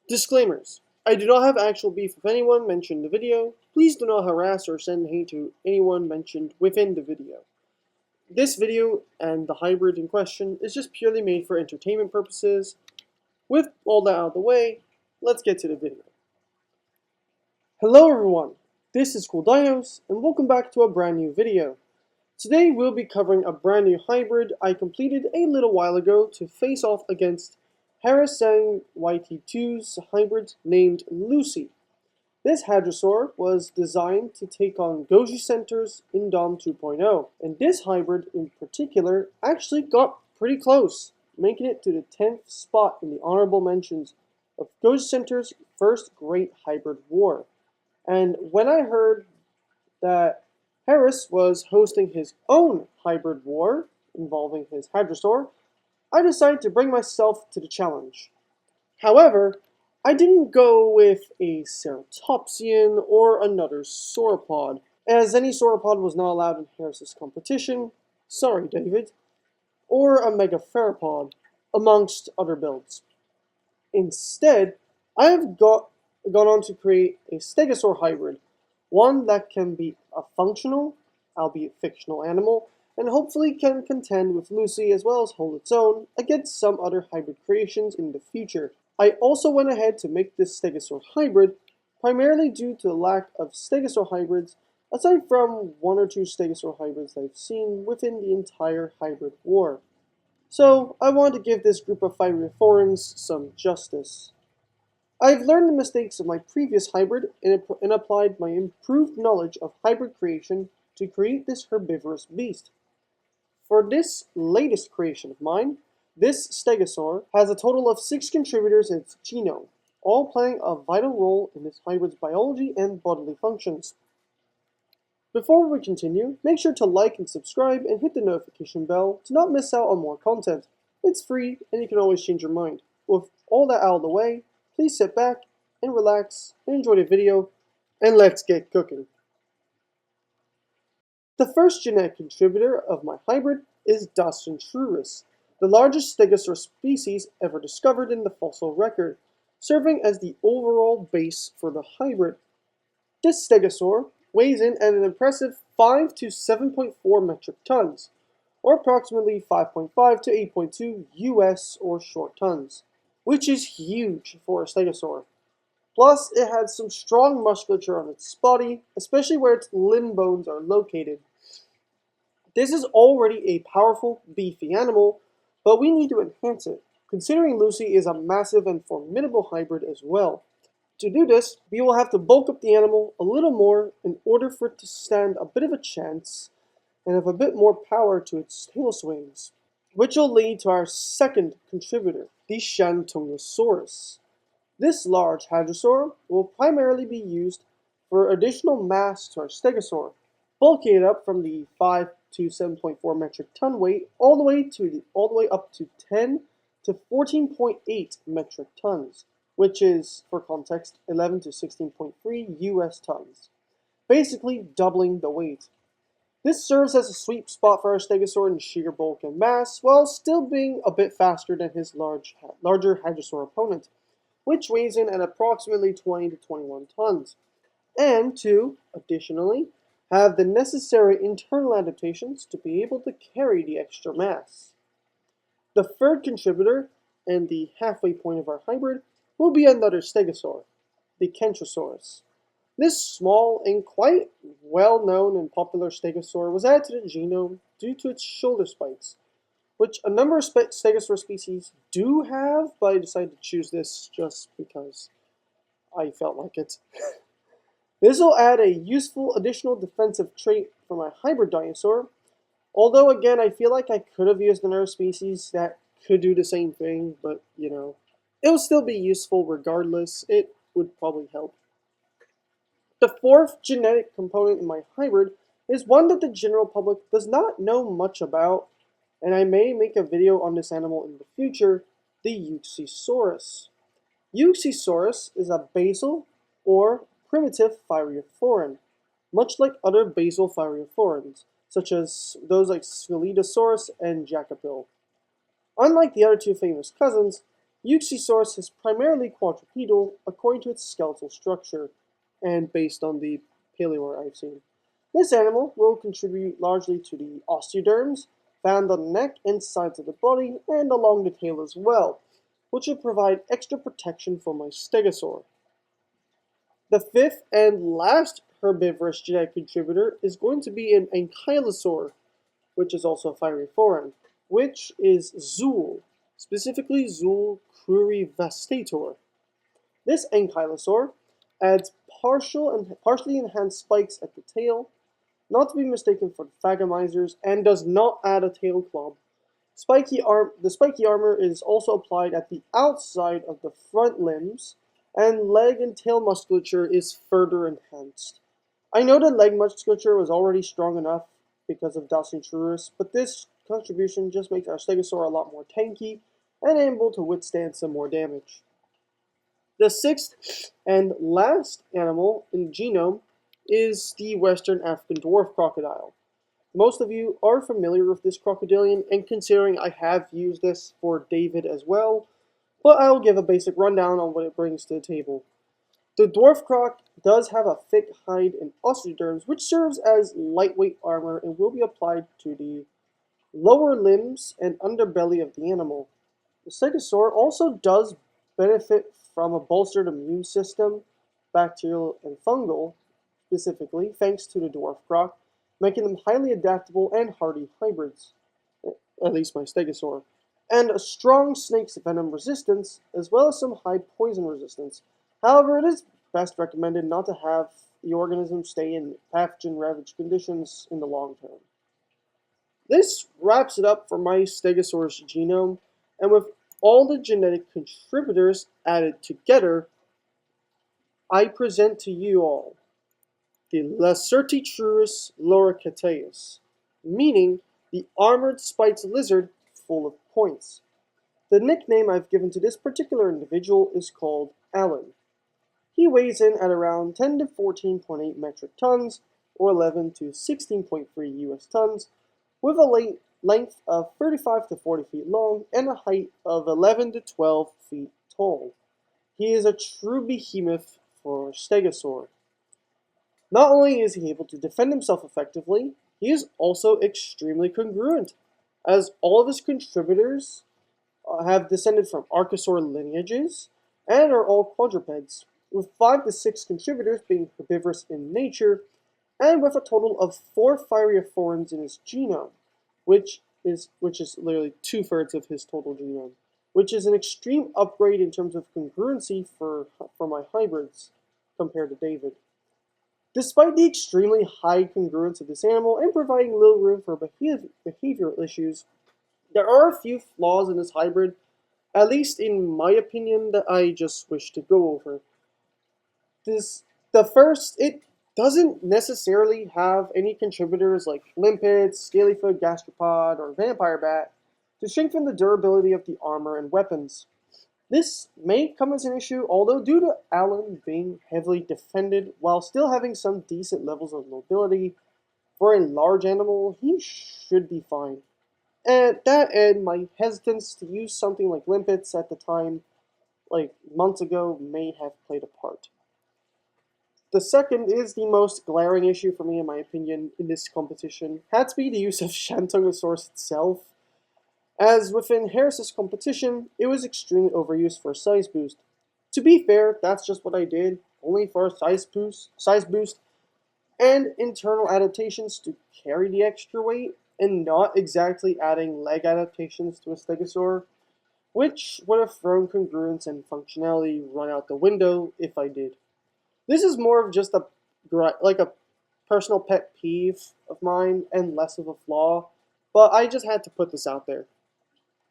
Disclaimers. I do not have actual beef with anyone mentioned in the video. Please do not harass or send hate to anyone mentioned within the video. This video and the hybrid in question is just purely made for entertainment purposes. With all that out of the way, let's get to the video. Hello everyone, this is Cooldinos and welcome back to a brand new video. Today we'll be covering a brand new hybrid I completed a little while ago to face off against HarrisTsang's YT2's hybrid named Lucy. This Hadrosaur was designed to take on GojiCenter's Indom 2.0, and this hybrid in particular actually got pretty close, making it to the 10th spot in the honorable mentions of GojiCenter's first great hybrid war. And when I heard that Harris was hosting his own hybrid war involving his Hadrosaur, I decided to bring myself to the challenge. However, I didn't go with a Ceratopsian or another sauropod, as any sauropod was not allowed in Harris's competition, sorry David, or a Megatheropod, amongst other builds. Instead, I have gone on to create a Stegosaur hybrid, one that can be a functional, albeit fictional animal, and hopefully can contend with Lucy as well as hold its own against some other hybrid creations in the future. I also went ahead to make this Stegosaur hybrid, primarily due to the lack of Stegosaur hybrids, aside from one or two Stegosaur hybrids I've seen within the entire hybrid war. So I wanted to give this group of Phyreophorans some justice. I've learned the mistakes of my previous hybrid and applied my improved knowledge of hybrid creation to create this herbivorous beast. For this latest creation of mine, this Stegosaur has a total of 6 contributors in its genome, all playing a vital role in this hybrid's biology and bodily functions. Before we continue, make sure to like and subscribe and hit the notification bell to not miss out on more content. It's free and you can always change your mind. With all that out of the way, please sit back and relax and enjoy the video, and let's get cooking. The first genetic contributor of my hybrid is Hadrosaur, the largest Stegosaur species ever discovered in the fossil record, serving as the overall base for the hybrid. This Stegosaur weighs in at an impressive 5 to 7.4 metric tons, or approximately 5.5 to 8.2 US or short tons, which is huge for a Stegosaur. Plus, it has some strong musculature on its body, especially where its limb bones are located. This is already a powerful, beefy animal, but we need to enhance it, considering Lucy is a massive and formidable hybrid as well. To do this, we will have to bulk up the animal a little more in order for it to stand a bit of a chance and have a bit more power to its tail swings, which will lead to our second contributor, the Shantungosaurus. This large Hadrosaur will primarily be used for additional mass to our Stegosaur, bulking it up from the 5 to 7.4 metric ton weight all the way up to 10 to 14.8 metric tons, which is, for context, 11 to 16.3 US tons, basically doubling the weight. This serves as a sweet spot for our Stegosaur in sheer bulk and mass, while still being a bit faster than his larger Hadrosaur opponent, which weighs in at approximately 20 to 21 tons, and to, additionally, have the necessary internal adaptations to be able to carry the extra mass. The third contributor, and the halfway point of our hybrid, will be another Stegosaur, the Kentrosaurus. This small and quite well-known and popular Stegosaur was added to the genome due to its shoulder spikes, which a number of Stegosaur species do have, but I decided to choose this just because I felt like it. This will add a useful additional defensive trait for my hybrid dinosaur, although again I feel like I could have used another species that could do the same thing, but you know, it will still be useful regardless. It would probably help. The fourth genetic component in my hybrid is one that the general public does not know much about, and I may make a video on this animal in the future, the Euxiosaurus. Euxiosaurus is a basal or primitive Phyreophoran, much like other basal Phyreophorans, such as those like Cooldinos and Jacopil. Unlike the other two famous cousins, Euxiosaurus is primarily quadrupedal according to its skeletal structure, and based on the paleoart I've seen. This animal will contribute largely to the osteoderms found on the neck and sides of the body and along the tail as well, which will provide extra protection for my stegosaur. The fifth and last herbivorous genetic contributor is going to be an ankylosaur, which is also a fiery foreign, which is Zool, specifically Zool crurivastator. This ankylosaur adds partially enhanced spikes at the tail, not to be mistaken for the phagomizers, and does not add a tail club. The spiky armor is also applied at the outside of the front limbs, and leg and tail musculature is further enhanced. I know that leg musculature was already strong enough because of Dacyntrurus, but this contribution just makes our stegosaur a lot more tanky and able to withstand some more damage. The sixth and last animal in the genome is the Western African dwarf crocodile. Most of you are familiar with this crocodilian, and considering I have used this for David as well, but I'll give a basic rundown on what it brings to the table. The dwarf croc does have a thick hide and osteoderms, which serves as lightweight armor and will be applied to the lower limbs and underbelly of the animal. The stegosaur also does benefit from a bolstered immune system, bacterial and fungal, specifically thanks to the dwarf croc, making them highly adaptable and hardy hybrids, at least my stegosaur, and a strong snake's venom resistance, as well as some high poison resistance. However, it is best recommended not to have the organism stay in pathogen-ravaged conditions in the long term. This wraps it up for my stegosaurus genome, and with all the genetic contributors added together, I present to you all the Lacertitrurus loricataeus, meaning the armored spiked lizard full of points. The nickname I've given to this particular individual is called Alan. He weighs in at around 10 to 14.8 metric tons, or 11 to 16.3 US tons, with a length of 35 to 40 feet long and a height of 11 to 12 feet tall. He is a true behemoth for stegosaur. Not only is he able to defend himself effectively, he is also extremely congruent, as all of his contributors have descended from archosaur lineages and are all quadrupeds, with 5 to 6 contributors being herbivorous in nature, and with a total of 4 phyriophorans in his genome, which is literally 2/3 of his total genome, which is an extreme upgrade in terms of congruency for my hybrids compared to David. Despite the extremely high congruence of this animal and providing little room for behavioral issues, there are a few flaws in this hybrid, at least in my opinion, that I just wish to go over. The first, it doesn't necessarily have any contributors like limpets, scalyfoot gastropod, or vampire bat to strengthen the durability of the armor and weapons. This may come as an issue, although due to Alan being heavily defended while still having some decent levels of mobility, for a large animal, he should be fine. At that end, my hesitance to use something like limpets at the time, like months ago, may have played a part. The second is the most glaring issue for me, in my opinion, in this competition, had to be the use of Shantungosaurus itself. As within Harris's competition, it was extremely overused for a size boost. To be fair, that's just what I did, only for a size boost, and internal adaptations to carry the extra weight, and not exactly adding leg adaptations to a stegosaur, which would have thrown congruence and functionality run out the window if I did. This is more of just a personal pet peeve of mine and less of a flaw, but I just had to put this out there.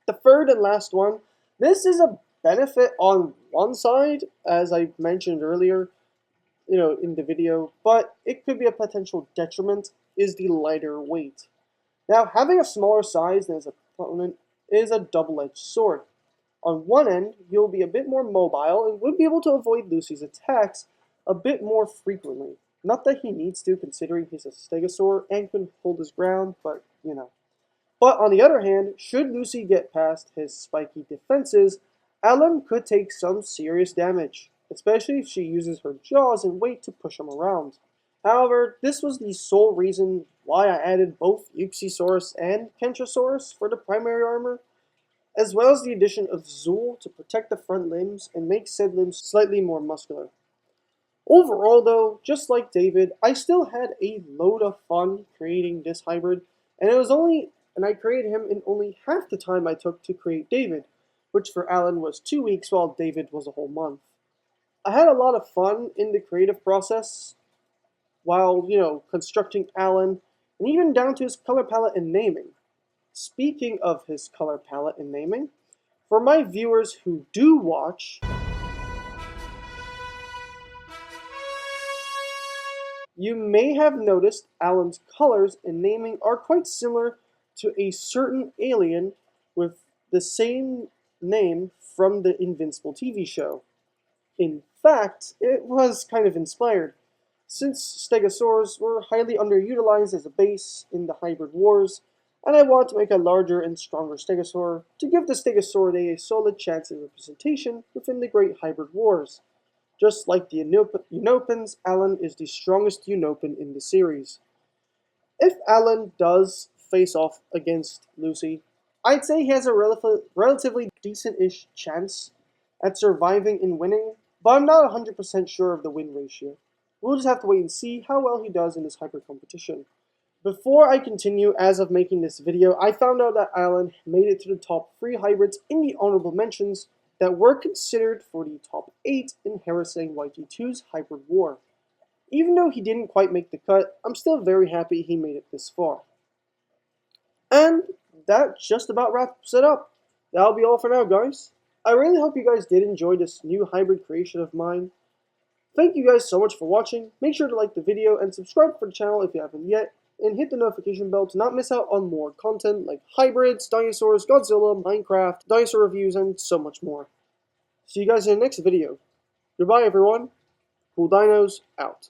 The third and last one, this is a benefit on one side, as I mentioned earlier, in the video, but it could be a potential detriment, is the lighter weight. Now, having a smaller size than his opponent is a double-edged sword. On one end, you'll be a bit more mobile and would be able to avoid Lucy's attacks a bit more frequently. Not that he needs to, considering he's a stegosaur and can hold his ground, but But on the other hand, should Lucy get past his spiky defenses, Alan could take some serious damage, especially if she uses her jaws and weight to push him around. However, this was the sole reason why I added both Uxisaurus and Kentrosaurus for the primary armor, as well as the addition of Zool to protect the front limbs and make said limbs slightly more muscular. Overall though, just like David, I still had a load of fun creating this hybrid, and I created him in only half the time I took to create David, which for Alan was 2 weeks while David was a whole month. I had a lot of fun in the creative process while, constructing Alan, and even down to his color palette and naming. Speaking of his color palette and naming, for my viewers who do watch, you may have noticed Alan's colors and naming are quite similar to a certain alien with the same name from the Invincible TV show. In fact, it was kind of inspired, since Stegosaurs were highly underutilized as a base in the hybrid wars, and I wanted to make a larger and stronger Stegosaur to give the Stegosauridae a solid chance of representation within the Great Hybrid Wars. Just like the Unopens, Alan is the strongest Unopen in the series. If Alan does face off against Lucy, I'd say he has a relatively decent-ish chance at surviving and winning, but I'm not 100% sure of the win ratio. We'll just have to wait and see how well he does in this hybrid competition. Before I continue, as of making this video, I found out that Alan made it to the top 3 hybrids in the honorable mentions that were considered for the top 8 in HarrisTsang's YT2's Hybrid War. Even though he didn't quite make the cut, I'm still very happy he made it this far. And that just about wraps it up. That'll be all for now, guys. I really hope you guys did enjoy this new hybrid creation of mine. Thank you guys so much for watching. Make sure to like the video and subscribe for the channel if you haven't yet, and hit the notification bell to not miss out on more content like hybrids, dinosaurs, Godzilla, Minecraft, dinosaur reviews, and so much more. See you guys in the next video. Goodbye everyone. Cooldinos out.